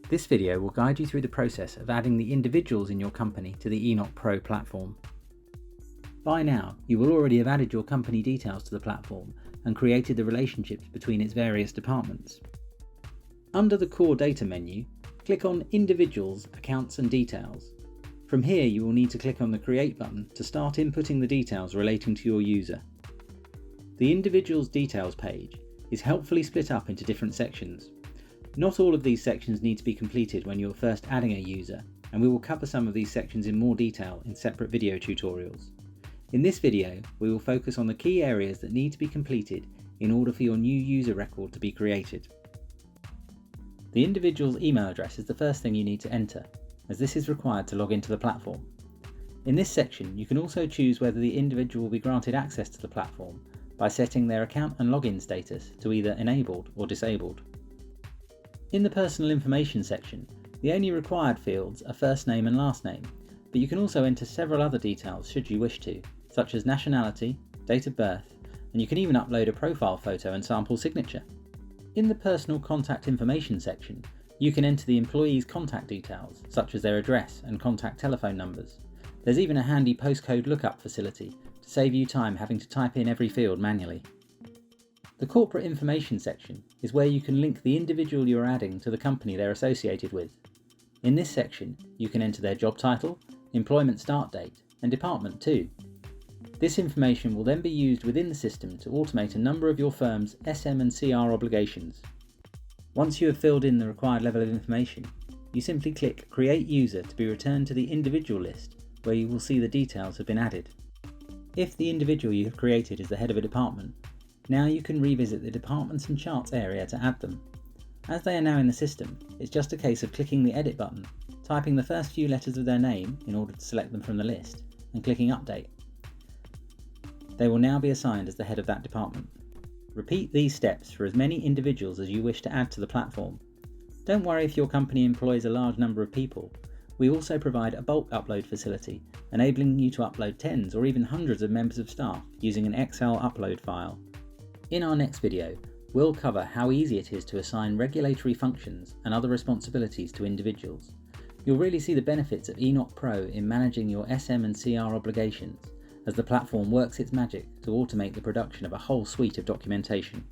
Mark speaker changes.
Speaker 1: This video will guide you through the process of adding the individuals in your company to the EnOC Pro Platform. By now, you will already have added your company details to the platform and created the relationships between its various departments. Under the Core Data menu, click on Individuals, Accounts and Details. From here, you will need to click on the Create button to start inputting the details relating to your user. The Individuals Details page is helpfully split up into different sections. Not all of these sections need to be completed when you're first adding a user, and we will cover some of these sections in more detail in separate video tutorials. In this video, we will focus on the key areas that need to be completed in order for your new user record to be created. The individual's email address is the first thing you need to enter, as this is required to log into the platform. In this section, you can also choose whether the individual will be granted access to the platform by setting their account and login status to either enabled or disabled. In the personal information section, the only required fields are first name and last name, but you can also enter several other details should you wish to, such as nationality, date of birth, and you can even upload a profile photo and sample signature. In the personal contact information section, you can enter the employee's contact details, such as their address and contact telephone numbers. There's even a handy postcode lookup facility to save you time having to type in every field manually. The corporate information section is where you can link the individual you're adding to the company they're associated with. In this section, you can enter their job title, employment start date, and department too. This information will then be used within the system to automate a number of your firm's SM and CR obligations. Once you have filled in the required level of information, you simply click Create User to be returned to the individual list, where you will see the details have been added. If the individual you have created is the head of a department, now you can revisit the Departments and Charts area to add them. As they are now in the system, it's just a case of clicking the Edit button, typing the first few letters of their name in order to select them from the list, and clicking Update. They will now be assigned as the head of that department. Repeat these steps for as many individuals as you wish to add to the platform. Don't worry if your company employs a large number of people. We also provide a bulk upload facility, enabling you to upload tens or even hundreds of members of staff using an Excel upload file. In our next video, we'll cover how easy it is to assign regulatory functions and other responsibilities to individuals. You'll really see the benefits of EnOC Pro in managing your SM and CR obligations, as the platform works its magic to automate the production of a whole suite of documentation.